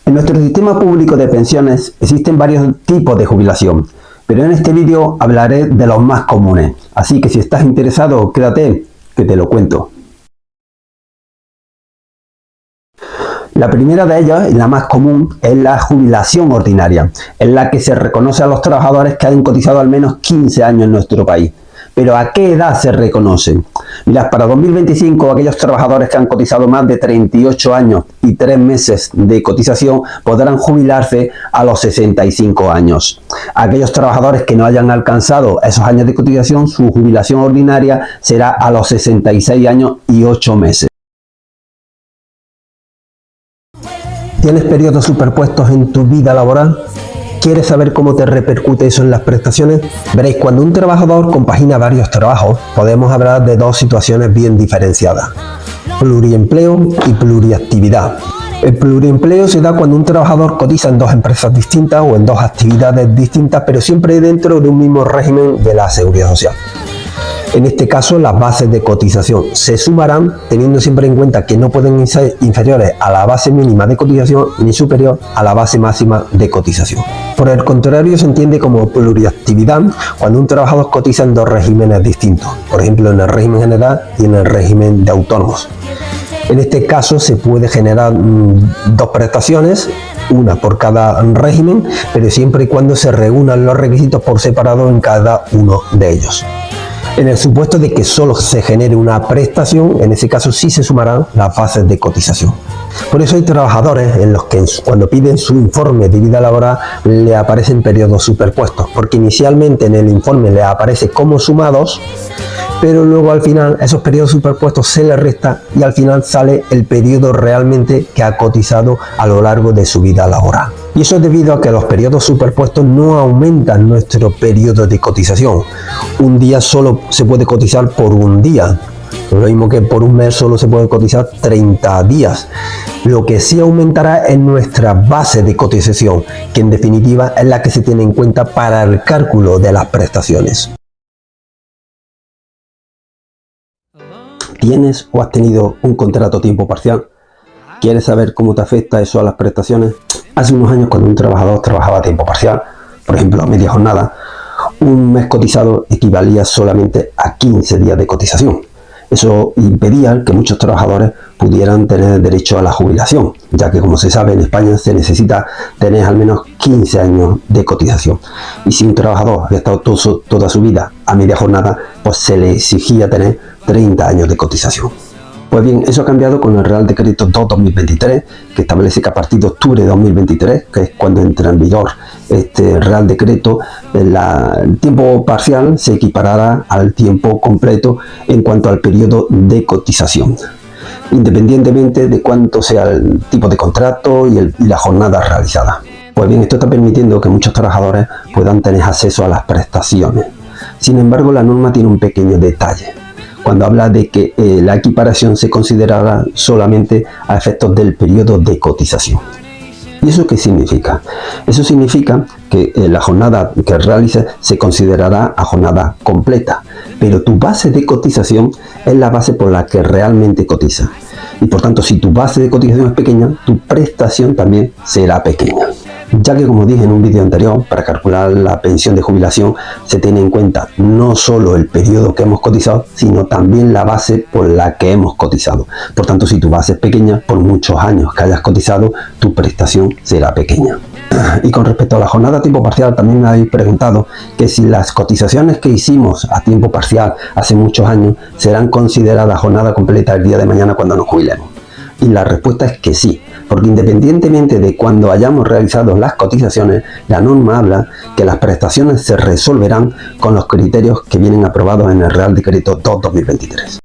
En nuestro sistema público de pensiones existen varios tipos de jubilación, pero en este vídeo hablaré de los más comunes, así que si estás interesado, quédate, que te lo cuento. La primera de ellas, y la más común, es la jubilación ordinaria, en la que se reconoce a los trabajadores que han cotizado al menos 15 años en nuestro país. ¿Pero a qué edad se reconoce? Mirad, para 2025 aquellos trabajadores que han cotizado más de 38 años y 3 meses de cotización podrán jubilarse a los 65 años. Aquellos trabajadores que no hayan alcanzado esos años de cotización, su jubilación ordinaria será a los 66 años y 8 meses. ¿Tienes periodos superpuestos en tu vida laboral? ¿Quieres saber cómo te repercute eso en las prestaciones? Veréis, cuando un trabajador compagina varios trabajos, podemos hablar de dos situaciones bien diferenciadas: pluriempleo y pluriactividad. El pluriempleo se da cuando un trabajador cotiza en dos empresas distintas o en dos actividades distintas, pero siempre dentro de un mismo régimen de la Seguridad Social. En este caso, las bases de cotización se sumarán teniendo siempre en cuenta que no pueden ser inferiores a la base mínima de cotización ni superior a la base máxima de cotización. Por el contrario, se entiende como pluriactividad cuando un trabajador cotiza en dos regímenes distintos, por ejemplo en el régimen general y en el régimen de autónomos. En este caso se puede generar dos prestaciones, una por cada régimen, pero siempre y cuando se reúnan los requisitos por separado en cada uno de ellos. En el supuesto de que solo se genere una prestación, en ese caso sí se sumarán las bases de cotización. Por eso hay trabajadores en los que cuando piden su informe de vida laboral le aparecen periodos superpuestos, porque inicialmente en el informe le aparece como sumados, pero luego al final esos periodos superpuestos se le resta y al final sale el periodo realmente que ha cotizado a lo largo de su vida laboral. Y eso es debido a que los periodos superpuestos no aumentan nuestro periodo de cotización. Un día solo se puede cotizar por un día, lo mismo que por un mes solo se puede cotizar 30 días. Lo que sí aumentará es nuestra base de cotización, que en definitiva es la que se tiene en cuenta para el cálculo de las prestaciones. ¿Tienes o has tenido un contrato a tiempo parcial? ¿Quieres saber cómo te afecta eso a las prestaciones? Hace unos años, cuando un trabajador trabajaba a tiempo parcial, por ejemplo a media jornada, un mes cotizado equivalía solamente a 15 días de cotización. Eso impedía que muchos trabajadores pudieran tener derecho a la jubilación, ya que, como se sabe, en España se necesita tener al menos 15 años de cotización. Y si un trabajador había estado toda su vida a media jornada, pues se le exigía tener 30 años de cotización. Pues bien, eso ha cambiado con el Real Decreto 2/2023, que establece que a partir de octubre de 2023, que es cuando entra en vigor este Real Decreto, el tiempo parcial se equiparará al tiempo completo en cuanto al periodo de cotización, independientemente de cuánto sea el tipo de contrato y la jornada realizada. Pues bien, esto está permitiendo que muchos trabajadores puedan tener acceso a las prestaciones. Sin embargo, la norma tiene un pequeño detalle, cuando habla de que la equiparación se considerará solamente a efectos del periodo de cotización. ¿Y eso qué significa? Eso significa que la jornada que realices se considerará a jornada completa, pero tu base de cotización es la base por la que realmente cotizas. Y por tanto, si tu base de cotización es pequeña, tu prestación también será pequeña. Ya que, como dije en un vídeo anterior, para calcular la pensión de jubilación se tiene en cuenta no solo el periodo que hemos cotizado, sino también la base por la que hemos cotizado. Por tanto, si tu base es pequeña, por muchos años que hayas cotizado, tu prestación será pequeña. Y con respecto a la jornada a tiempo parcial, también me habéis preguntado que si las cotizaciones que hicimos a tiempo parcial hace muchos años serán consideradas jornada completa el día de mañana cuando nos jubilemos. Y la respuesta es que sí, porque independientemente de cuando hayamos realizado las cotizaciones, la norma habla que las prestaciones se resolverán con los criterios que vienen aprobados en el Real Decreto 2/2023.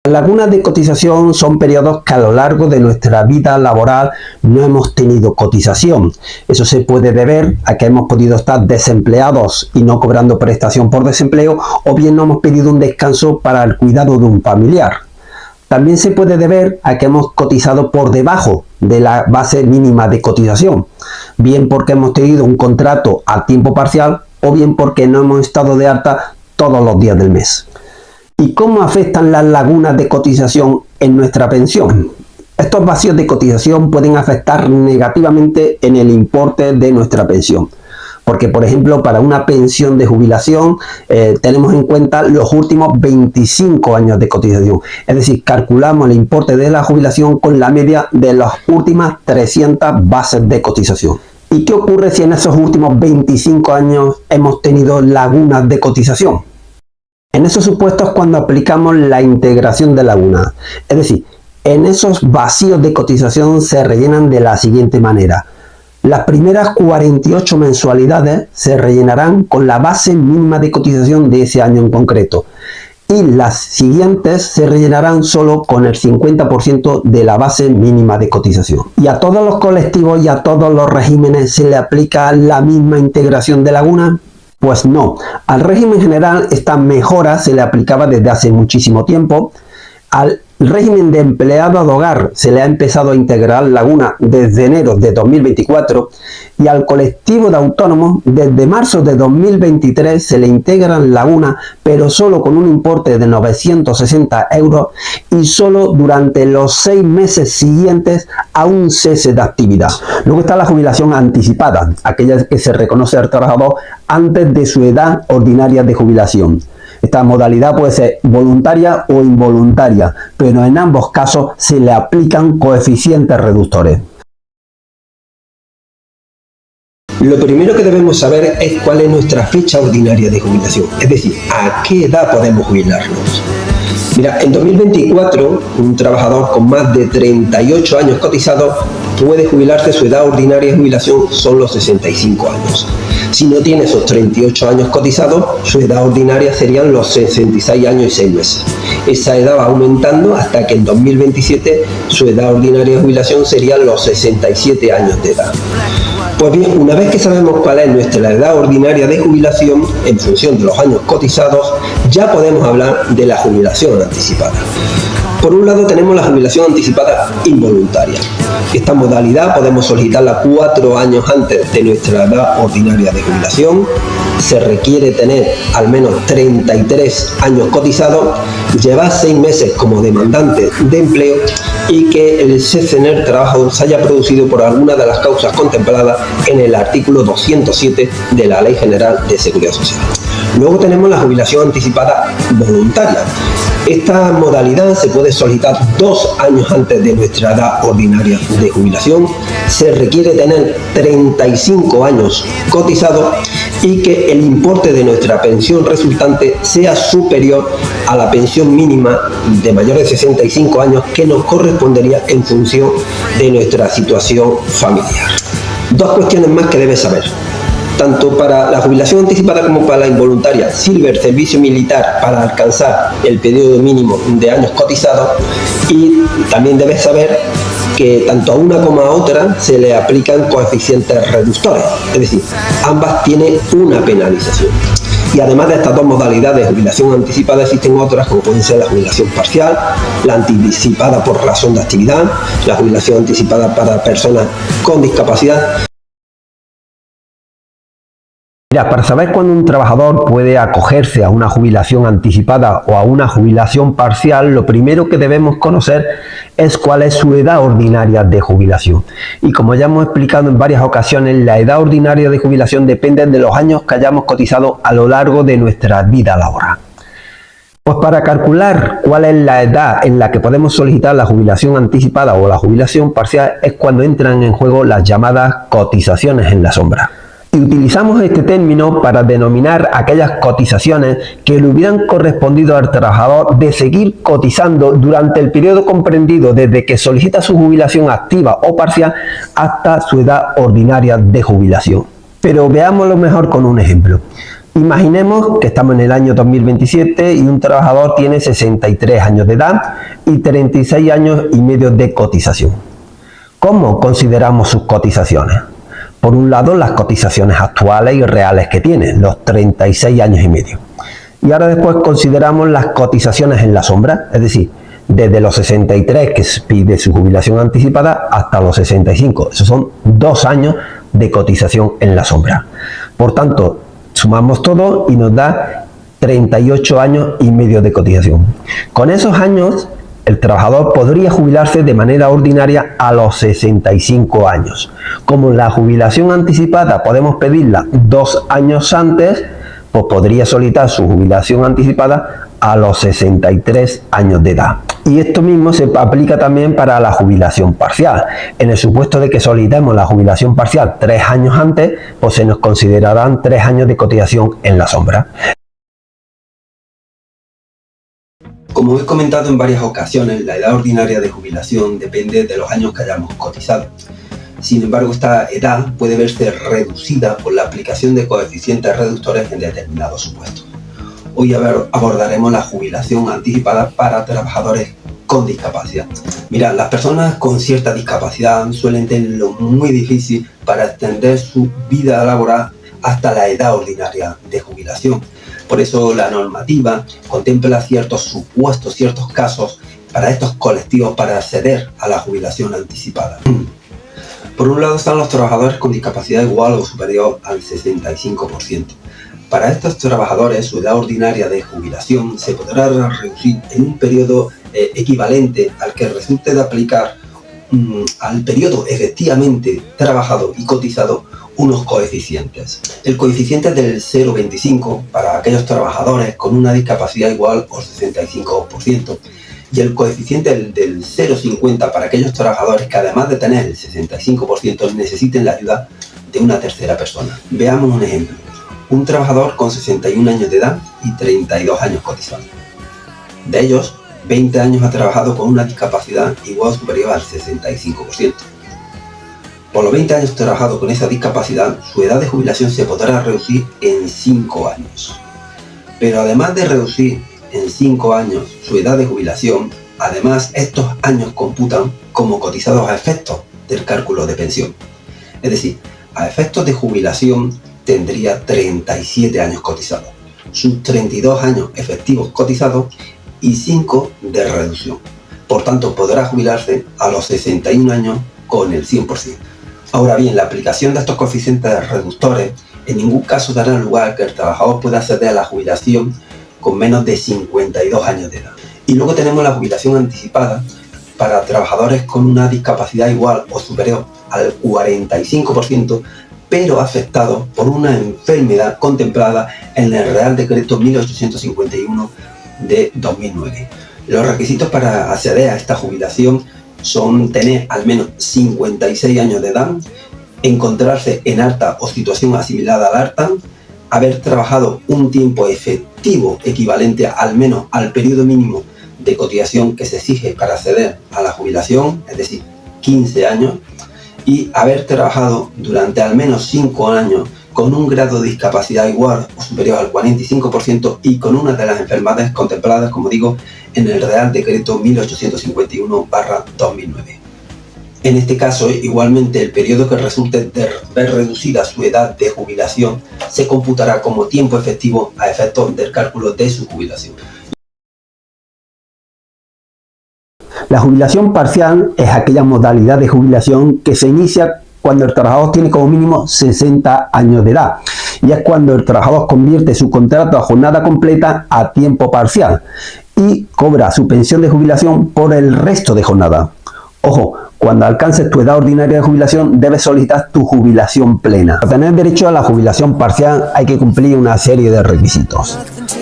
Las lagunas de cotización son periodos que a lo largo de nuestra vida laboral no hemos tenido cotización. Eso se puede deber a que hemos podido estar desempleados y no cobrando prestación por desempleo, o bien no hemos pedido un descanso para el cuidado de un familiar. También se puede deber a que hemos cotizado por debajo de la base mínima de cotización, bien porque hemos tenido un contrato a tiempo parcial o bien porque no hemos estado de alta todos los días del mes. ¿Y cómo afectan las lagunas de cotización en nuestra pensión? Estos vacíos de cotización pueden afectar negativamente en el importe de nuestra pensión. Porque, por ejemplo, para una pensión de jubilación tenemos en cuenta los últimos 25 años de cotización. Es decir, calculamos el importe de la jubilación con la media de las últimas 300 bases de cotización. ¿Y qué ocurre si en esos últimos 25 años hemos tenido lagunas de cotización? En esos supuestos cuando aplicamos la integración de lagunas. Es decir, en esos vacíos de cotización se rellenan de la siguiente manera. Las primeras 48 mensualidades se rellenarán con la base mínima de cotización de ese año en concreto. Y las siguientes se rellenarán solo con el 50% de la base mínima de cotización. ¿Y a todos los colectivos y a todos los regímenes se le aplica la misma integración de laguna? Pues no. Al régimen general esta mejora se le aplicaba desde hace muchísimo tiempo. Al régimen de empleado de hogar se le ha empezado a integrar laguna desde enero de 2024 y al colectivo de autónomos desde marzo de 2023 se le integran laguna, pero solo con un importe de 960 euros y solo durante los 6 meses siguientes a un cese de actividad. Luego está la jubilación anticipada, aquella que se reconoce al trabajador antes de su edad ordinaria de jubilación. Esta modalidad puede ser voluntaria o involuntaria, pero en ambos casos se le aplican coeficientes reductores. Lo primero que debemos saber es cuál es nuestra fecha ordinaria de jubilación, es decir, a qué edad podemos jubilarnos. Mira, en 2024, un trabajador con más de 38 años cotizados puede jubilarse. Su edad ordinaria de jubilación son los 65 años. Si no tiene esos 38 años cotizados, su edad ordinaria serían los 66 años y 6 meses. Esa edad va aumentando hasta que en 2027 su edad ordinaria de jubilación serían los 67 años de edad. Pues bien, una vez que sabemos cuál es nuestra edad ordinaria de jubilación, en función de los años cotizados, ya podemos hablar de la jubilación anticipada. Por un lado tenemos la jubilación anticipada involuntaria. Esta modalidad podemos solicitarla 4 años antes de nuestra edad ordinaria de jubilación. Se requiere tener al menos 33 años cotizados, llevar 6 meses como demandante de empleo y que el cese en el trabajo se haya producido por alguna de las causas contempladas en el artículo 207 de la Ley General de Seguridad Social. Luego tenemos la jubilación anticipada voluntaria. Esta modalidad se puede solicitar 2 años antes de nuestra edad ordinaria de jubilación. Se requiere tener 35 años cotizados y que el importe de nuestra pensión resultante sea superior a la pensión mínima de mayor de 65 años que nos correspondería en función de nuestra situación familiar. 2 cuestiones más que debes saber. Tanto para la jubilación anticipada como para la involuntaria sirve el servicio militar para alcanzar el periodo mínimo de años cotizados, y también debes saber que tanto a una como a otra se le aplican coeficientes reductores, es decir, ambas tienen una penalización. Y además de estas 2 modalidades de jubilación anticipada existen otras como pueden ser la jubilación parcial, la anticipada por razón de actividad, la jubilación anticipada para personas con discapacidad. Mira, para saber cuándo un trabajador puede acogerse a una jubilación anticipada o a una jubilación parcial, lo primero que debemos conocer es cuál es su edad ordinaria de jubilación. Y como ya hemos explicado en varias ocasiones, la edad ordinaria de jubilación depende de los años que hayamos cotizado a lo largo de nuestra vida laboral. Pues para calcular cuál es la edad en la que podemos solicitar la jubilación anticipada o la jubilación parcial es cuando entran en juego las llamadas cotizaciones en la sombra. Y utilizamos este término para denominar aquellas cotizaciones que le hubieran correspondido al trabajador de seguir cotizando durante el periodo comprendido desde que solicita su jubilación activa o parcial hasta su edad ordinaria de jubilación. Pero veámoslo mejor con un ejemplo. Imaginemos que estamos en el año 2027 y un trabajador tiene 63 años de edad y 36 años y medio de cotización. ¿Cómo consideramos sus cotizaciones? Por un lado, las cotizaciones actuales y reales que tiene, los 36 años y medio. Y ahora después consideramos las cotizaciones en la sombra, es decir, desde los 63 que pide su jubilación anticipada hasta los 65. Esos son 2 años de cotización en la sombra. Por tanto, sumamos todo y nos da 38 años y medio de cotización. Con esos años el trabajador podría jubilarse de manera ordinaria a los 65 años. Como la jubilación anticipada podemos pedirla 2 años antes, pues podría solicitar su jubilación anticipada a los 63 años de edad. Y esto mismo se aplica también para la jubilación parcial. En el supuesto de que solicitemos la jubilación parcial 3 años antes, pues se nos considerarán 3 años de cotización en la sombra. Como he comentado en varias ocasiones, la edad ordinaria de jubilación depende de los años que hayamos cotizado. Sin embargo, esta edad puede verse reducida por la aplicación de coeficientes reductores en determinados supuestos. Hoy abordaremos la jubilación anticipada para trabajadores con discapacidad. Mira, las personas con cierta discapacidad suelen tenerlo muy difícil para extender su vida laboral hasta la edad ordinaria de jubilación. Por eso la normativa contempla ciertos supuestos, ciertos casos para estos colectivos para acceder a la jubilación anticipada. Por un lado están los trabajadores con discapacidad igual o superior al 65%. Para estos trabajadores su edad ordinaria de jubilación se podrá reducir en un periodo equivalente al que resulte de aplicar al periodo efectivamente trabajado y cotizado unos coeficientes. El coeficiente del 0,25 para aquellos trabajadores con una discapacidad igual al 65% y el coeficiente del 0,50 para aquellos trabajadores que además de tener el 65% necesiten la ayuda de una tercera persona. Veamos un ejemplo. Un trabajador con 61 años de edad y 32 años cotizados. De ellos, 20 años ha trabajado con una discapacidad igual o superior al 65%. Por los 20 años trabajado con esa discapacidad, su edad de jubilación se podrá reducir en 5 años. Pero además de reducir en 5 años su edad de jubilación, además estos años computan como cotizados a efectos del cálculo de pensión. Es decir, a efectos de jubilación tendría 37 años cotizados, sus 32 años efectivos cotizados y 5 de reducción. Por tanto, podrá jubilarse a los 61 años con el 100%. Ahora bien, la aplicación de estos coeficientes reductores en ningún caso dará lugar a que el trabajador pueda acceder a la jubilación con menos de 52 años de edad. Y luego tenemos la jubilación anticipada para trabajadores con una discapacidad igual o superior al 45%, pero afectados por una enfermedad contemplada en el Real Decreto 1851 de 2009. Los requisitos para acceder a esta jubilación son tener al menos 56 años de edad, encontrarse en alta o situación asimilada al alta, haber trabajado un tiempo efectivo equivalente al menos al periodo mínimo de cotización que se exige para acceder a la jubilación, es decir, 15 años, y haber trabajado durante al menos 5 años con un grado de discapacidad igual o superior al 45% y con una de las enfermedades contempladas, como digo, en el Real Decreto 1851/2009. En este caso, igualmente, el periodo que resulte de ver reducida su edad de jubilación se computará como tiempo efectivo a efectos del cálculo de su jubilación. La jubilación parcial es aquella modalidad de jubilación que se inicia cuando el trabajador tiene como mínimo 60 años de edad, y es cuando el trabajador convierte su contrato a jornada completa a tiempo parcial y cobra su pensión de jubilación por el resto de jornada. Ojo, cuando alcances tu edad ordinaria de jubilación debes solicitar tu jubilación plena. Para tener derecho a la jubilación parcial hay que cumplir una serie de requisitos.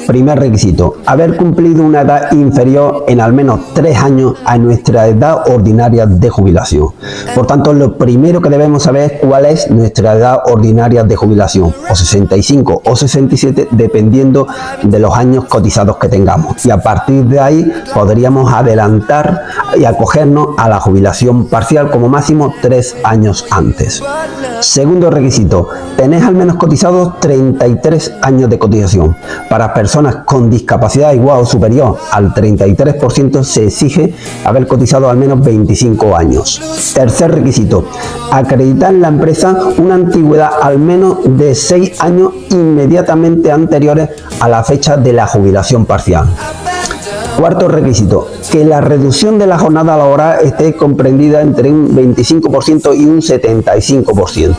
Primer requisito, haber cumplido una edad inferior en al menos 3 años a nuestra edad ordinaria de jubilación. Por tanto, lo primero que debemos saber es cuál es nuestra edad ordinaria de jubilación, o 65 o 67, dependiendo de los años cotizados que tengamos. Y a partir de ahí podríamos adelantar y acogernos a la jubilación parcial como máximo 3 años antes. Segundo requisito, tener al menos cotizados 33 años de cotización. Para personas con discapacidad igual o superior al 33% se exige haber cotizado al menos 25 años. Tercer requisito, acreditar en la empresa una antigüedad al menos de 6 años inmediatamente anteriores a la fecha de la jubilación parcial. Cuarto requisito, que la reducción de la jornada laboral esté comprendida entre un 25% y un 75%.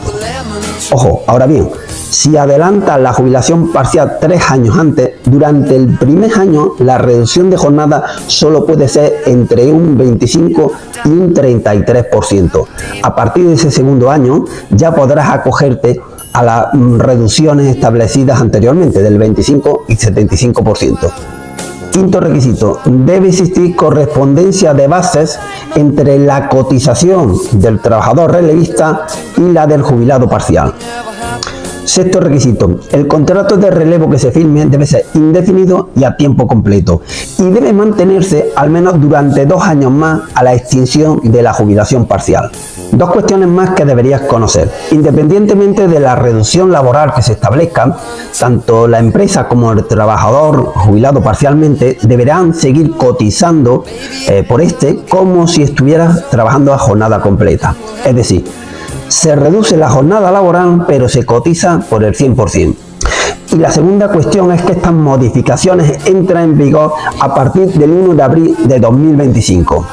Ojo, ahora bien, Si adelantas la jubilación parcial 3 años antes, durante el primer año la reducción de jornada solo puede ser entre un 25 y un 33%. A partir de ese segundo año ya podrás acogerte a las reducciones establecidas anteriormente del 25 y 75%. Quinto requisito, debe existir correspondencia de bases entre la cotización del trabajador relevista y la del jubilado parcial. Sexto requisito, el contrato de relevo que se firme debe ser indefinido y a tiempo completo y debe mantenerse al menos durante 2 años más a la extinción de la jubilación parcial. Dos cuestiones más que deberías conocer. Independientemente de la reducción laboral que se establezca, tanto la empresa como el trabajador jubilado parcialmente deberán seguir cotizando por como si estuvieras trabajando a jornada completa. Es decir, se reduce la jornada laboral, pero se cotiza por el 100%. Y la segunda cuestión es que estas modificaciones entran en vigor a partir del 1 de abril de 2025.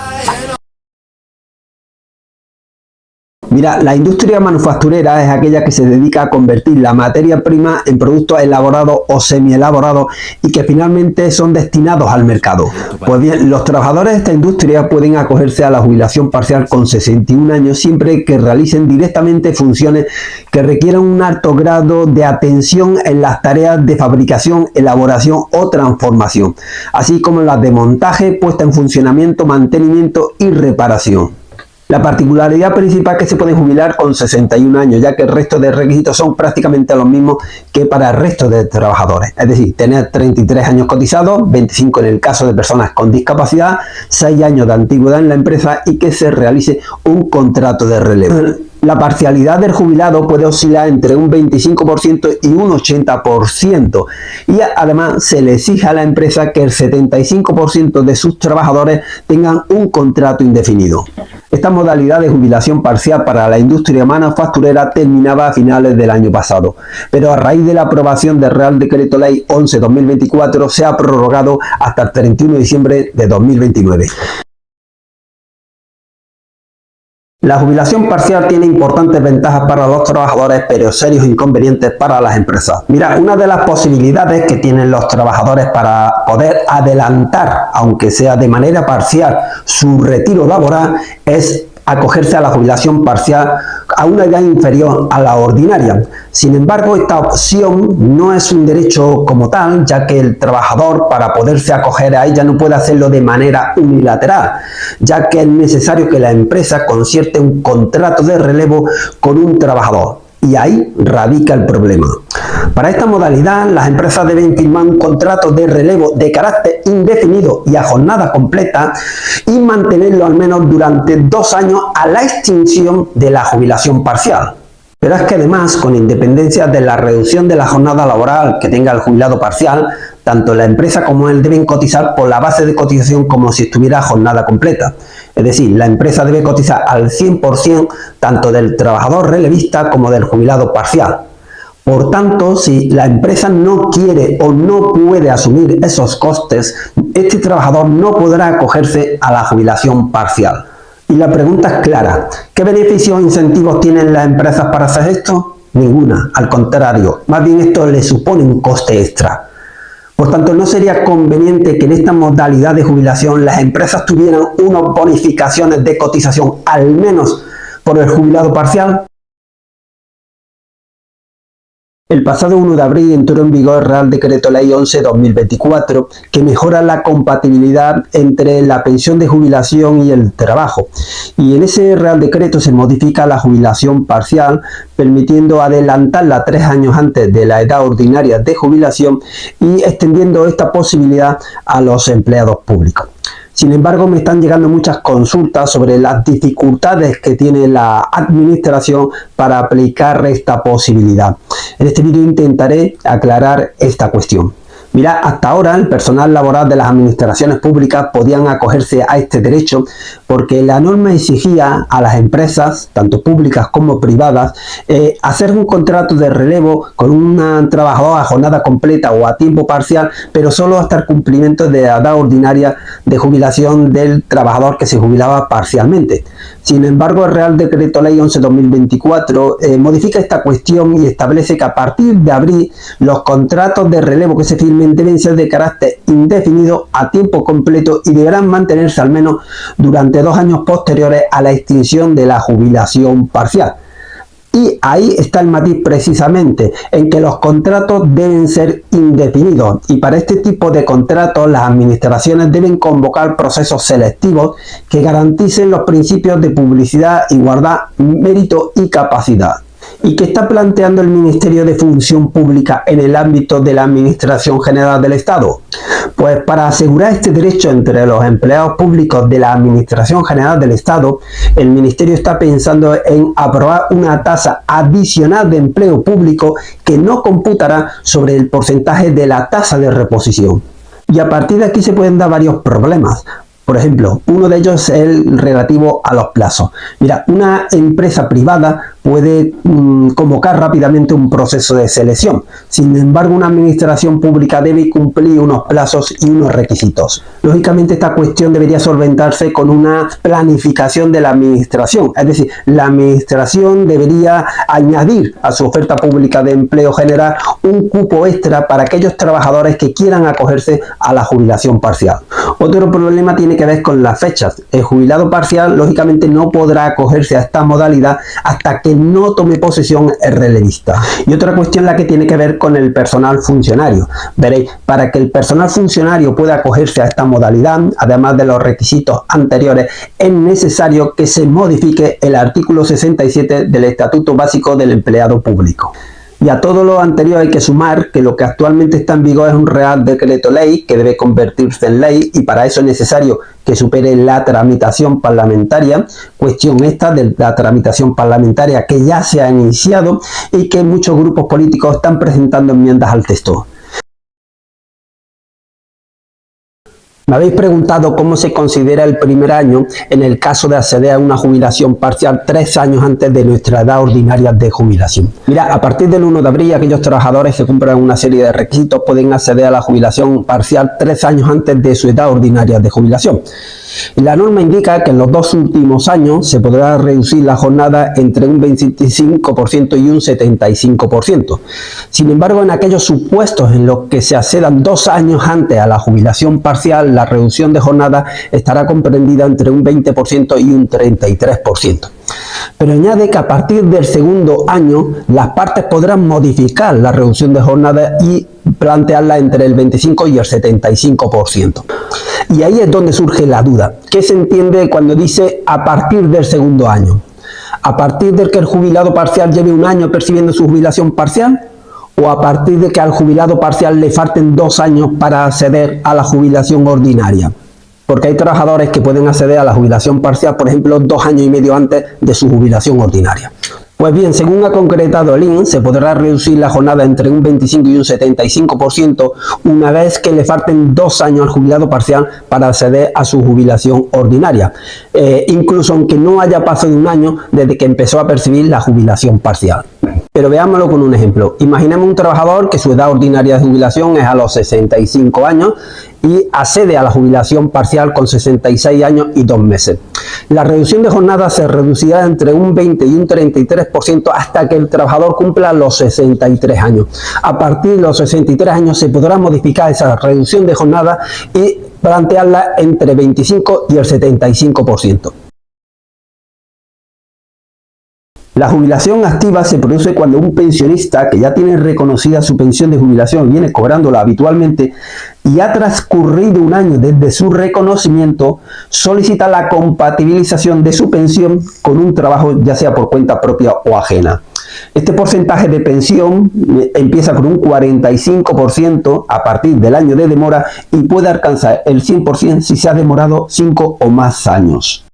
Mira, la industria manufacturera es aquella que se dedica a convertir la materia prima en productos elaborados o semielaborados y que finalmente son destinados al mercado. Pues bien, los trabajadores de esta industria pueden acogerse a la jubilación parcial con 61 años siempre que realicen directamente funciones que requieran un alto grado de atención en las tareas de fabricación, elaboración o transformación, así como las de montaje, puesta en funcionamiento, mantenimiento y reparación. La particularidad principal es que se pueden jubilar con 61 años, ya que el resto de requisitos son prácticamente los mismos que para el resto de trabajadores. Es decir, tener 33 años cotizados, 25 en el caso de personas con discapacidad, 6 años de antigüedad en la empresa y que se realice un contrato de relevo. La parcialidad del jubilado puede oscilar entre un 25% y un 80% y además se le exige a la empresa que el 75% de sus trabajadores tengan un contrato indefinido. Esta modalidad de jubilación parcial para la industria manufacturera terminaba a finales del año pasado, pero a raíz de la aprobación del Real Decreto Ley 11/2024 se ha prorrogado hasta el 31 de diciembre de 2029. La jubilación parcial tiene importantes ventajas para los trabajadores, pero serios inconvenientes para las empresas. Mira, una de las posibilidades que tienen los trabajadores para poder adelantar, aunque sea de manera parcial, su retiro laboral es acogerse a la jubilación parcial a una edad inferior a la ordinaria. Sin embargo, esta opción no es un derecho como tal, ya que el trabajador, para poderse acoger a ella, no puede hacerlo de manera unilateral, ya que es necesario que la empresa concierte un contrato de relevo con un trabajador. Y ahí radica el problema. Para esta modalidad, las empresas deben firmar un contrato de relevo de carácter indefinido y a jornada completa y mantenerlo al menos durante 2 años a la extinción de la jubilación parcial. Pero es que además, con independencia de la reducción de la jornada laboral que tenga el jubilado parcial, tanto la empresa como él deben cotizar por la base de cotización como si estuviera a jornada completa. Es decir, la empresa debe cotizar al 100% tanto del trabajador relevista como del jubilado parcial. Por tanto, si la empresa no quiere o no puede asumir esos costes, este trabajador no podrá acogerse a la jubilación parcial. Y la pregunta es clara: ¿qué beneficios o incentivos tienen las empresas para hacer esto? Ninguna, al contrario, más bien esto le supone un coste extra. Por tanto, ¿no sería conveniente que en esta modalidad de jubilación las empresas tuvieran unas bonificaciones de cotización, al menos por el jubilado parcial? El pasado 1 de abril entró en vigor el Real Decreto Ley 11/2024 que mejora la compatibilidad entre la pensión de jubilación y el trabajo. Y en ese Real Decreto se modifica la jubilación parcial, permitiendo adelantarla 3 años antes de la edad ordinaria de jubilación y extendiendo esta posibilidad a los empleados públicos. Sin embargo, me están llegando muchas consultas sobre las dificultades que tiene la administración para aplicar esta posibilidad. En este vídeo intentaré aclarar esta cuestión. Mira, hasta ahora el personal laboral de las administraciones públicas podían acogerse a este derecho porque la norma exigía a las empresas, tanto públicas como privadas, hacer un contrato de relevo con un trabajador a jornada completa o a tiempo parcial, pero solo hasta el cumplimiento de la edad ordinaria de jubilación del trabajador que se jubilaba parcialmente. Sin embargo, el Real Decreto Ley 11/2024 modifica esta cuestión y establece que a partir de abril los contratos de relevo que se firmen deben ser de carácter indefinido a tiempo completo y deberán mantenerse al menos durante 2 años posteriores a la extinción de la jubilación parcial. Y ahí está el matiz precisamente, en que los contratos deben ser indefinidos y para este tipo de contratos las administraciones deben convocar procesos selectivos que garanticen los principios de publicidad, igualdad, mérito y capacidad. ¿Y qué está planteando el Ministerio de Función Pública en el ámbito de la Administración General del Estado? Pues para asegurar este derecho entre los empleados públicos de la Administración General del Estado, el Ministerio está pensando en aprobar una tasa adicional de empleo público que no computará sobre el porcentaje de la tasa de reposición. Y a partir de aquí se pueden dar varios problemas. Por ejemplo, uno de ellos es el relativo a los plazos. Mira, una empresa privada puede convocar rápidamente un proceso de selección. Sin embargo, una administración pública debe cumplir unos plazos y unos requisitos. Lógicamente, esta cuestión debería solventarse con una planificación de la administración. Es decir, la administración debería añadir a su oferta pública de empleo general un cupo extra para aquellos trabajadores que quieran acogerse a la jubilación parcial. Otro problema tiene que ver con las fechas. El jubilado parcial, lógicamente, no podrá acogerse a esta modalidad hasta que no tome posesión el relevista. Y otra cuestión la que tiene que ver con el personal funcionario. Veréis, para que el personal funcionario pueda acogerse a esta modalidad, además de los requisitos anteriores, es necesario que se modifique el artículo 67 del Estatuto Básico del Empleado Público. Y a todo lo anterior hay que sumar que lo que actualmente está en vigor es un Real Decreto Ley que debe convertirse en ley y para eso es necesario que supere la tramitación parlamentaria, cuestión esta de la tramitación parlamentaria que ya se ha iniciado y que muchos grupos políticos están presentando enmiendas al texto. Me habéis preguntado cómo se considera el primer año en el caso de acceder a una jubilación parcial 3 años antes de nuestra edad ordinaria de jubilación. Mira, a partir del 1 de abril aquellos trabajadores que cumplan una serie de requisitos pueden acceder a la jubilación parcial 3 años antes de su edad ordinaria de jubilación. La norma indica que en los 2 últimos años se podrá reducir la jornada entre un 25% y un 75%. Sin embargo, en aquellos supuestos en los que se accedan 2 años antes a la jubilación parcial, la reducción de jornada estará comprendida entre un 20% y un 33%. Pero añade que a partir del segundo año las partes podrán modificar la reducción de jornada y plantearla entre el 25 y el 75%. Y ahí es donde surge la duda. ¿Qué se entiende cuando dice a partir del segundo año? ¿A partir de que el jubilado parcial lleve 1 año percibiendo su jubilación parcial? ¿O a partir de que al jubilado parcial le falten 2 años para acceder a la jubilación ordinaria? Porque hay trabajadores que pueden acceder a la jubilación parcial, por ejemplo, 2 años y medio antes de su jubilación ordinaria. Pues bien, según ha concretado el INS, se podrá reducir la jornada entre un 25 y un 75% una vez que le falten 2 años al jubilado parcial para acceder a su jubilación ordinaria, incluso aunque no haya pasado 1 año desde que empezó a percibir la jubilación parcial. Pero veámoslo con un ejemplo. Imaginemos un trabajador que su edad ordinaria de jubilación es a los 65 años y accede a la jubilación parcial con 66 años y 2 meses. La reducción de jornada se reducirá entre un 20 y un 33% hasta que el trabajador cumpla los 63 años. A partir de los 63 años se podrá modificar esa reducción de jornada y plantearla entre 25 y el 75%. La jubilación activa se produce cuando un pensionista que ya tiene reconocida su pensión de jubilación y viene cobrándola habitualmente y ha transcurrido 1 año desde su reconocimiento, solicita la compatibilización de su pensión con un trabajo ya sea por cuenta propia o ajena. Este porcentaje de pensión empieza con un 45% a partir del año de demora y puede alcanzar el 100% si se ha demorado 5 o más años.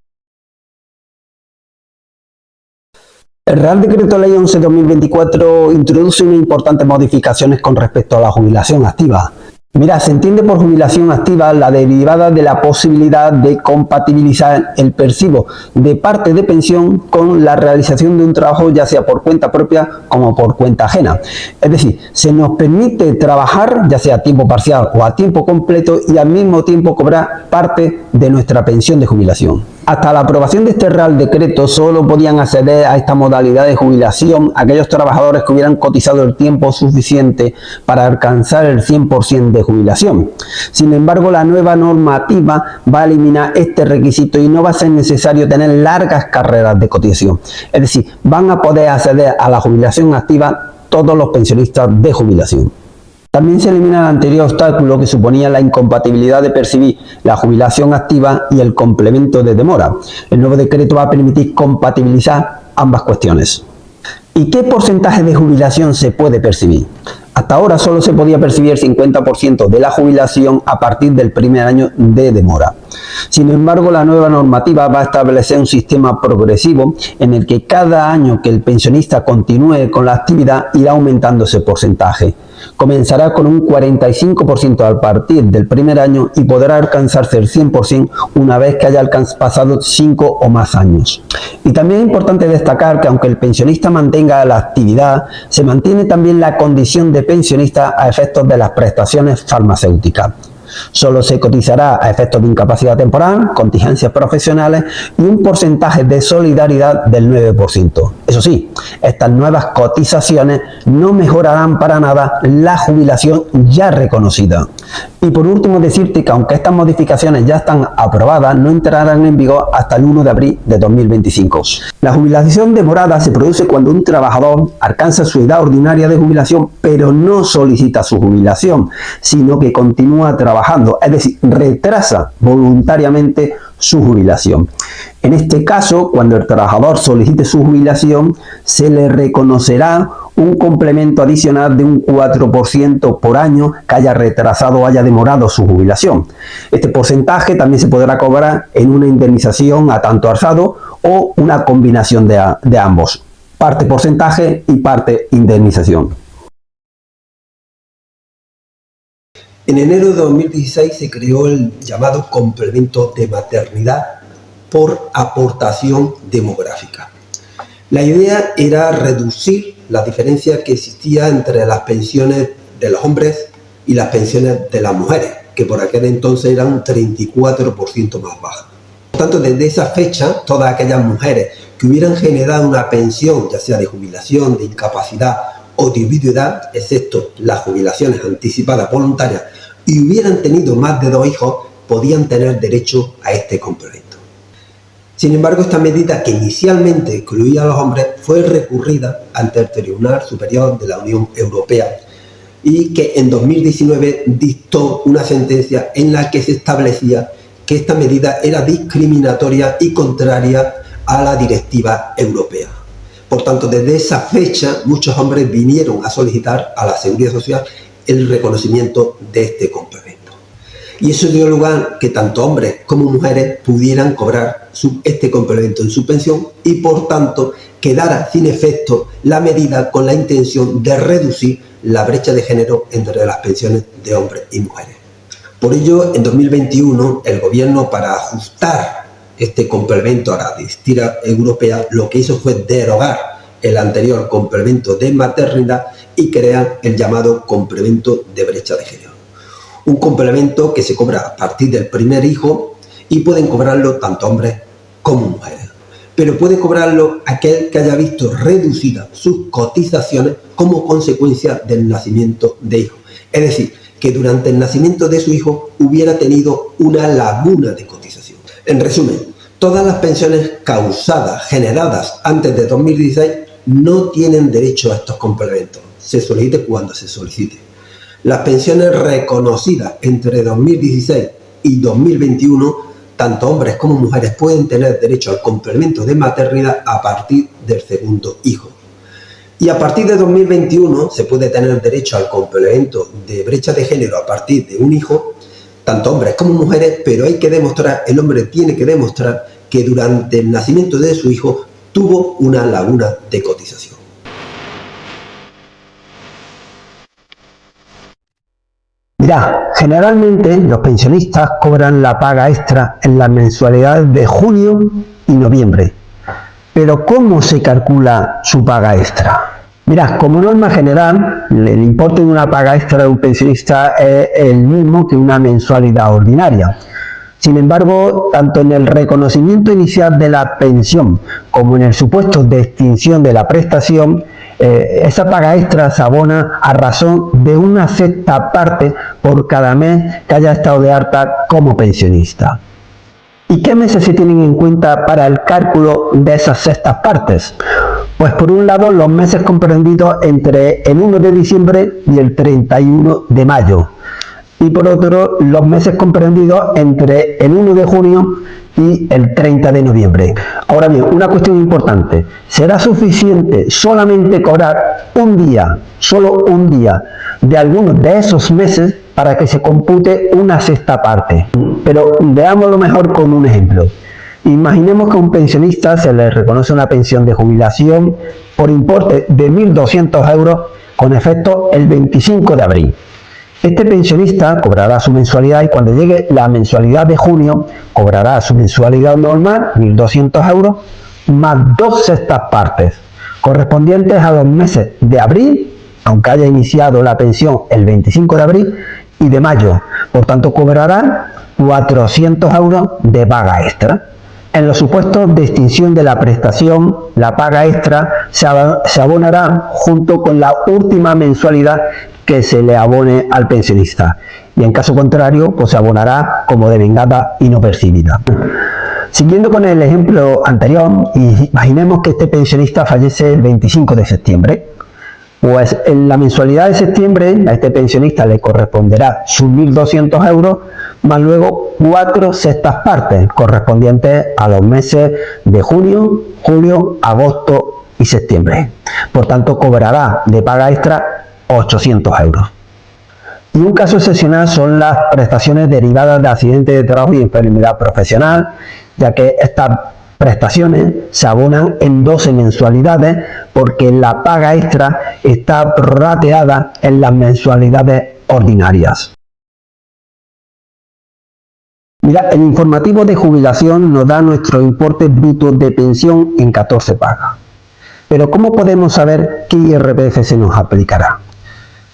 El Real Decreto Ley 11/2024 introduce unas importantes modificaciones con respecto a la jubilación activa. Mira, se entiende por jubilación activa la derivada de la posibilidad de compatibilizar el percibo de parte de pensión con la realización de un trabajo, ya sea por cuenta propia como por cuenta ajena. Es decir, se nos permite trabajar, ya sea a tiempo parcial o a tiempo completo, y al mismo tiempo cobrar parte de nuestra pensión de jubilación. Hasta la aprobación de este Real Decreto solo podían acceder a esta modalidad de jubilación aquellos trabajadores que hubieran cotizado el tiempo suficiente para alcanzar el 100% de jubilación. Sin embargo, la nueva normativa va a eliminar este requisito y no va a ser necesario tener largas carreras de cotización. Es decir, van a poder acceder a la jubilación activa todos los pensionistas de jubilación. También se elimina el anterior obstáculo que suponía la incompatibilidad de percibir la jubilación activa y el complemento de demora. El nuevo decreto va a permitir compatibilizar ambas cuestiones. ¿Y qué porcentaje de jubilación se puede percibir? Hasta ahora solo se podía percibir el 50% de la jubilación a partir del primer año de demora. Sin embargo, la nueva normativa va a establecer un sistema progresivo en el que cada año que el pensionista continúe con la actividad irá aumentando ese porcentaje. Comenzará con un 45% a partir del primer año y podrá alcanzarse el 100% una vez que haya pasado 5 o más años. Y también es importante destacar que aunque el pensionista mantenga la actividad, se mantiene también la condición de pensionista a efectos de las prestaciones farmacéuticas. Solo se cotizará a efectos de incapacidad temporal, contingencias profesionales y un porcentaje de solidaridad del 9%. Eso sí, estas nuevas cotizaciones no mejorarán para nada la jubilación ya reconocida. Y por último decirte que aunque estas modificaciones ya están aprobadas, no entrarán en vigor hasta el 1 de abril de 2025. La jubilación demorada se produce cuando un trabajador alcanza su edad ordinaria de jubilación, pero no solicita su jubilación, sino que continúa trabajando, es decir, retrasa voluntariamente su jubilación. En este caso, cuando el trabajador solicite su jubilación, se le reconocerá un complemento adicional de un 4% por año que haya retrasado o haya demorado su jubilación. Este porcentaje también se podrá cobrar en una indemnización a tanto alzado o una combinación de ambos, parte porcentaje y parte indemnización. En enero de 2016 se creó el llamado complemento de maternidad por aportación demográfica. La idea era reducir la diferencia que existía entre las pensiones de los hombres y las pensiones de las mujeres, que por aquel entonces eran un 34% más bajas. Por tanto, desde esa fecha, todas aquellas mujeres que hubieran generado una pensión, ya sea de jubilación, de incapacidad o de viudedad, excepto las jubilaciones anticipadas voluntarias, y hubieran tenido más de 2 hijos, podían tener derecho a este complemento. Sin embargo, esta medida, que inicialmente excluía a los hombres, fue recurrida ante el Tribunal Superior de la Unión Europea y que en 2019 dictó una sentencia en la que se establecía que esta medida era discriminatoria y contraria a la directiva europea. Por tanto, desde esa fecha, muchos hombres vinieron a solicitar a la Seguridad Social el reconocimiento de este complemento. Y eso dio lugar a que tanto hombres como mujeres pudieran cobrar este complemento en su pensión y, por tanto, quedara sin efecto la medida con la intención de reducir la brecha de género entre las pensiones de hombres y mujeres. Por ello, en 2021, el gobierno, para ajustar este complemento a la directiva europea, lo que hizo fue derogar el anterior complemento de maternidad y crear el llamado complemento de brecha de género. Un complemento que se cobra a partir del primer hijo y pueden cobrarlo tanto hombres como mujeres. Pero puede cobrarlo aquel que haya visto reducidas sus cotizaciones como consecuencia del nacimiento de hijos. Es decir, que durante el nacimiento de su hijo hubiera tenido una laguna de cotización. En resumen, todas las pensiones causadas, generadas antes de 2016, no tienen derecho a estos complementos. Se solicite cuando se solicite. Las pensiones reconocidas entre 2016 y 2021, tanto hombres como mujeres pueden tener derecho al complemento de maternidad a partir del segundo hijo. Y a partir de 2021 se puede tener derecho al complemento de brecha de género a partir de un hijo, tanto hombres como mujeres, pero hay que demostrar, el hombre tiene que demostrar que durante el nacimiento de su hijo tuvo una laguna de cotización. Mirad, generalmente los pensionistas cobran la paga extra en las mensualidades de junio y noviembre. Pero ¿cómo se calcula su paga extra? Mirad, como norma general, el importe de una paga extra de un pensionista es el mismo que una mensualidad ordinaria. Sin embargo, tanto en el reconocimiento inicial de la pensión como en el supuesto de extinción de la prestación, esa paga extra se abona a razón de una sexta parte por cada mes que haya estado de alta como pensionista. ¿Y qué meses se tienen en cuenta para el cálculo de esas sextas partes? Pues por un lado los meses comprendidos entre el 1 de diciembre y el 31 de mayo. Y por otro, los meses comprendidos entre el 1 de junio y el 30 de noviembre. Ahora bien, una cuestión importante. ¿Será suficiente solamente cobrar un día, solo un día, de algunos de esos meses para que se compute una sexta parte? Pero veámoslo mejor con un ejemplo. Imaginemos que a un pensionista se le reconoce una pensión de jubilación por importe de 1.200 euros con efecto el 25 de abril. Este pensionista cobrará su mensualidad y cuando llegue la mensualidad de junio cobrará su mensualidad normal, 1.200 euros, más dos sextas partes, correspondientes a los meses de abril, aunque haya iniciado la pensión el 25 de abril, y de mayo. Por tanto, cobrará 400 euros de paga extra. En los supuestos de extinción de la prestación, la paga extra se abonará junto con la última mensualidad que se le abone al pensionista, y en caso contrario pues se abonará como devengada y no percibida. Siguiendo con el ejemplo anterior, imaginemos que este pensionista fallece el 25 de septiembre. Pues en la mensualidad de septiembre a este pensionista le corresponderá sus 1.200 euros más luego 4 sextas partes correspondientes a los meses de junio, julio, agosto y septiembre. Por tanto, cobrará de paga extra 800 euros. Y un caso excepcional son las prestaciones derivadas de accidentes de trabajo y enfermedad profesional, ya que estas prestaciones se abonan en 12 mensualidades porque la paga extra está prorrateada en las mensualidades ordinarias. Mira, el informativo de jubilación nos da nuestro importe bruto de pensión en 14 pagas. Pero ¿cómo podemos saber qué IRPF se nos aplicará?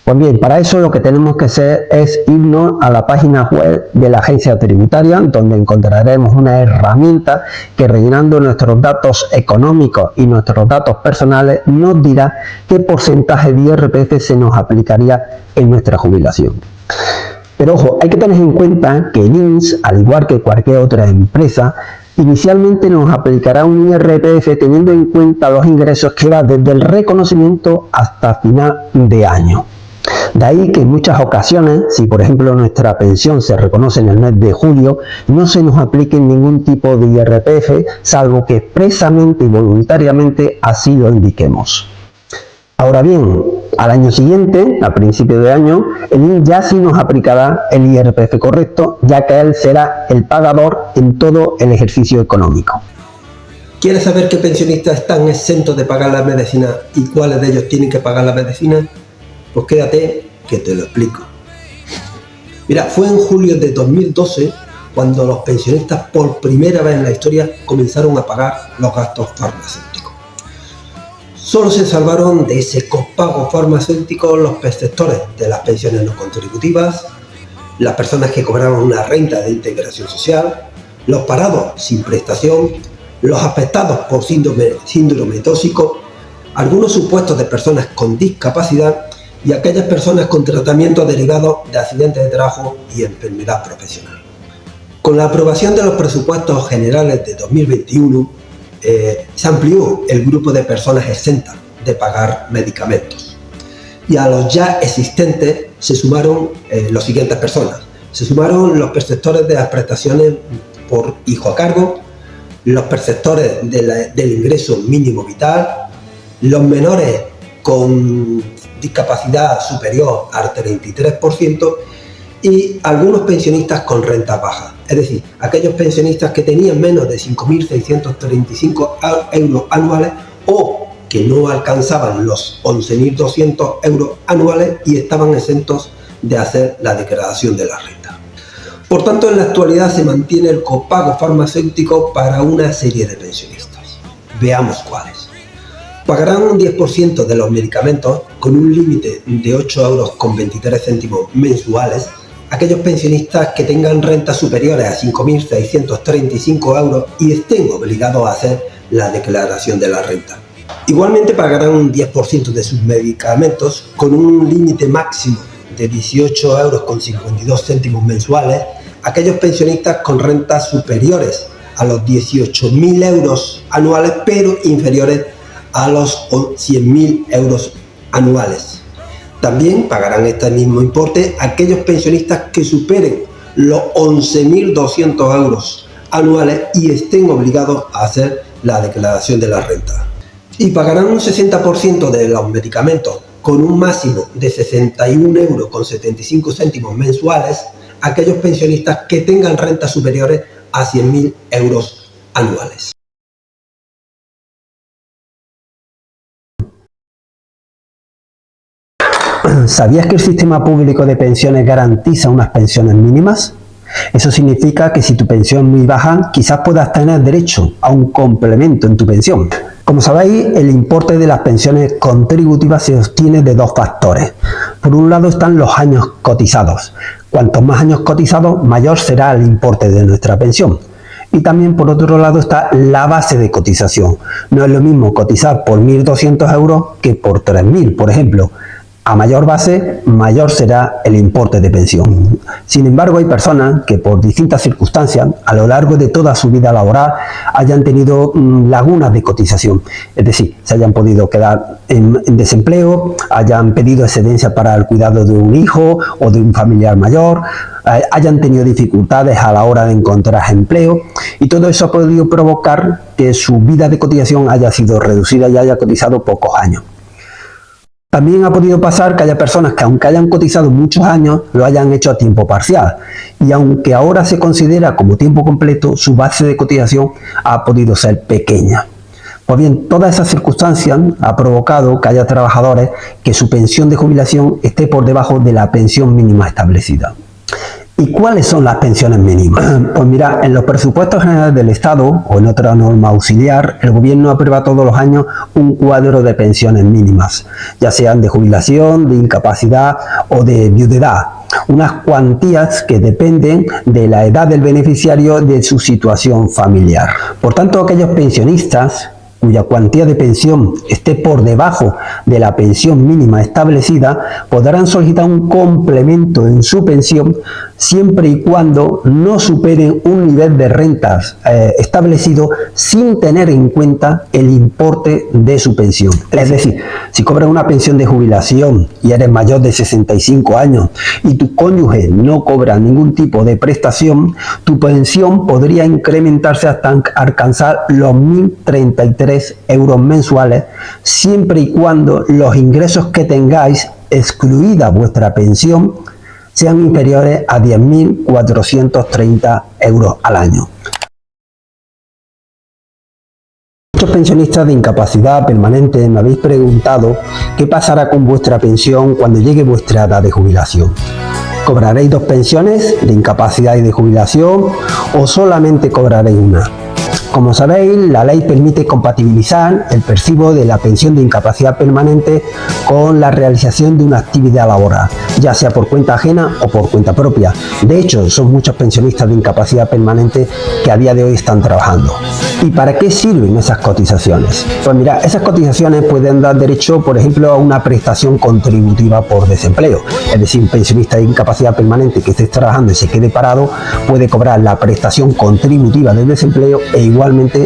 Pues bien, para eso lo que tenemos que hacer es irnos a la página web de la agencia tributaria, donde encontraremos una herramienta que, rellenando nuestros datos económicos y nuestros datos personales, nos dirá qué porcentaje de IRPF se nos aplicaría en nuestra jubilación. Pero ojo, hay que tener en cuenta que el INS, al igual que cualquier otra empresa, inicialmente nos aplicará un IRPF teniendo en cuenta los ingresos que va desde el reconocimiento hasta final de año. De ahí que en muchas ocasiones, si por ejemplo nuestra pensión se reconoce en el mes de julio, no se nos aplique ningún tipo de IRPF, salvo que expresamente y voluntariamente así lo indiquemos. Ahora bien, al año siguiente, a principio de año, el INS ya sí nos aplicará el IRPF correcto, ya que él será el pagador en todo el ejercicio económico. ¿Quieres saber qué pensionistas están exentos de pagar la medicina y cuáles de ellos tienen que pagar la medicina? Pues quédate que te lo explico. Mira, fue en julio de 2012 cuando los pensionistas por primera vez en la historia comenzaron a pagar los gastos farmacéuticos. Solo se salvaron de ese copago farmacéutico los perceptores de las pensiones no contributivas, las personas que cobraban una renta de integración social, los parados sin prestación, los afectados por síndrome tóxico, algunos supuestos de personas con discapacidad y aquellas personas con tratamientos derivados de accidentes de trabajo y enfermedad profesional. Con la aprobación de los presupuestos generales de 2021, se amplió el grupo de personas exentas de pagar medicamentos. Y a los ya existentes se sumaron las siguientes personas. Se sumaron los perceptores de las prestaciones por hijo a cargo, los perceptores del ingreso mínimo vital, los menores con discapacidad superior al 33% y algunos pensionistas con rentas bajas, es decir, aquellos pensionistas que tenían menos de 5.635 euros anuales o que no alcanzaban los 11.200 euros anuales y estaban exentos de hacer la declaración de la renta. Por tanto, en la actualidad se mantiene el copago farmacéutico para una serie de pensionistas. Veamos cuáles. Pagarán un 10% de los medicamentos con un límite de 8,23 € mensuales aquellos pensionistas que tengan rentas superiores a 5.635 € y estén obligados a hacer la declaración de la renta. Igualmente pagarán un 10% de sus medicamentos con un límite máximo de 18,52 € mensuales aquellos pensionistas con rentas superiores a los 18.000 € anuales pero inferiores a los 100.000 € anuales. También pagarán este mismo importe aquellos pensionistas que superen los 11.200 € anuales y estén obligados a hacer la declaración de la renta. Y pagarán un 60% de los medicamentos con un máximo de 61,75 € mensuales aquellos pensionistas que tengan rentas superiores a 100.000 € anuales. ¿Sabías que el sistema público de pensiones garantiza unas pensiones mínimas? Eso significa que si tu pensión es muy baja, quizás puedas tener derecho a un complemento en tu pensión. Como sabéis, el importe de las pensiones contributivas se obtiene de dos factores. Por un lado están los años cotizados. Cuantos más años cotizados, mayor será el importe de nuestra pensión. Y también por otro lado está la base de cotización. No es lo mismo cotizar por 1.200 € que por 3.000, por ejemplo. A mayor base, mayor será el importe de pensión. Sin embargo, hay personas que por distintas circunstancias, a lo largo de toda su vida laboral, hayan tenido lagunas de cotización. Es decir, se hayan podido quedar en desempleo, hayan pedido excedencia para el cuidado de un hijo o de un familiar mayor, hayan tenido dificultades a la hora de encontrar empleo, y todo eso ha podido provocar que su vida de cotización haya sido reducida y haya cotizado pocos años. También ha podido pasar que haya personas que, aunque hayan cotizado muchos años, lo hayan hecho a tiempo parcial. Y aunque ahora se considera como tiempo completo, su base de cotización ha podido ser pequeña. Pues bien, todas esas circunstancias han provocado que haya trabajadores que su pensión de jubilación esté por debajo de la pensión mínima establecida. ¿Y cuáles son las pensiones mínimas? Pues mira, en los presupuestos generales del Estado o en otra norma auxiliar, el gobierno aprueba todos los años un cuadro de pensiones mínimas, ya sean de jubilación, de incapacidad o de viudedad. Unas cuantías que dependen de la edad del beneficiario y de su situación familiar. Por tanto, aquellos pensionistas cuya cuantía de pensión esté por debajo de la pensión mínima establecida, podrán solicitar un complemento en su pensión siempre y cuando no superen un nivel de rentas establecido sin tener en cuenta el importe de su pensión. Es decir, si cobras una pensión de jubilación y eres mayor de 65 años y tu cónyuge no cobra ningún tipo de prestación, tu pensión podría incrementarse hasta alcanzar los 1.033 € mensuales, siempre y cuando los ingresos que tengáis, excluida vuestra pensión, sean inferiores a 10.430 € al año. Muchos pensionistas de incapacidad permanente me habéis preguntado qué pasará con vuestra pensión cuando llegue vuestra edad de jubilación. ¿Cobraréis dos pensiones, de incapacidad y de jubilación, o solamente cobraréis una? Como sabéis, la ley permite compatibilizar el percibo de la pensión de incapacidad permanente con la realización de una actividad laboral, ya sea por cuenta ajena o por cuenta propia. De hecho, son muchos pensionistas de incapacidad permanente que a día de hoy están trabajando. ¿Y para qué sirven esas cotizaciones? Pues mira, esas cotizaciones pueden dar derecho, por ejemplo, a una prestación contributiva por desempleo. Es decir, un pensionista de incapacidad permanente que esté trabajando y se quede parado puede cobrar la prestación contributiva del desempleo e igualmente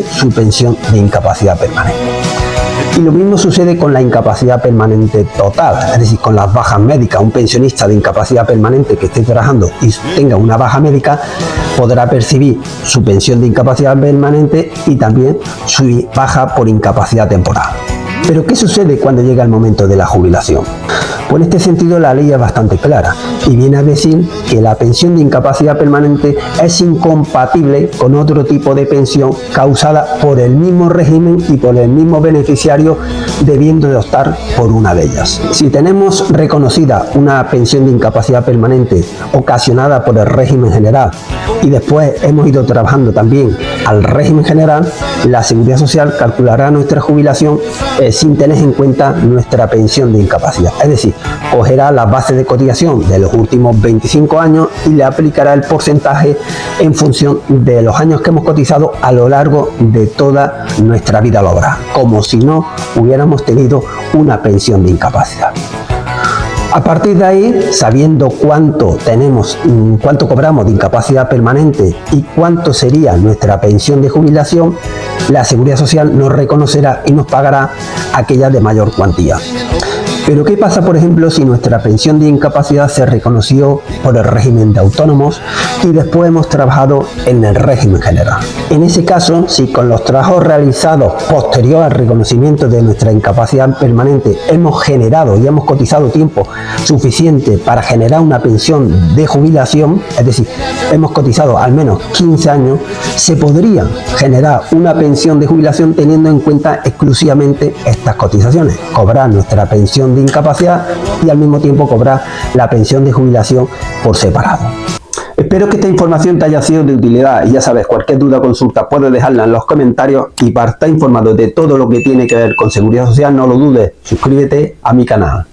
su pensión de incapacidad permanente. Y lo mismo sucede con la incapacidad permanente total, es decir, con las bajas médicas. Un pensionista de incapacidad permanente que esté trabajando y tenga una baja médica podrá percibir su pensión de incapacidad permanente y también su baja por incapacidad temporal. Pero ¿qué sucede cuando llega el momento de la jubilación? Pues en este sentido la ley es bastante clara y viene a decir que la pensión de incapacidad permanente es incompatible con otro tipo de pensión causada por el mismo régimen y por el mismo beneficiario, debiendo de optar por una de ellas. Si tenemos reconocida una pensión de incapacidad permanente ocasionada por el régimen general y después hemos ido trabajando también al régimen general, la Seguridad Social calculará nuestra jubilación sin tener en cuenta nuestra pensión de incapacidad. Es decir, cogerá las bases de cotización de los últimos 25 años y le aplicará el porcentaje en función de los años que hemos cotizado a lo largo de toda nuestra vida laboral, como si no hubiéramos tenido una pensión de incapacidad. A partir de ahí, sabiendo cuánto cobramos de incapacidad permanente y cuánto sería nuestra pensión de jubilación, la Seguridad Social nos reconocerá y nos pagará aquella de mayor cuantía. Pero ¿qué pasa, por ejemplo, si nuestra pensión de incapacidad se reconoció por el régimen de autónomos y después hemos trabajado en el régimen general? En ese caso, si con los trabajos realizados posterior al reconocimiento de nuestra incapacidad permanente hemos generado y hemos cotizado tiempo suficiente para generar una pensión de jubilación, es decir, hemos cotizado al menos 15 años, se podría generar una pensión de jubilación teniendo en cuenta exclusivamente estas cotizaciones, cobrar nuestra pensión de incapacidad y al mismo tiempo cobrar la pensión de jubilación por separado. Espero que esta información te haya sido de utilidad y ya sabes, cualquier duda o consulta puedes dejarla en los comentarios, y para estar informado de todo lo que tiene que ver con Seguridad Social no lo dudes, suscríbete a mi canal.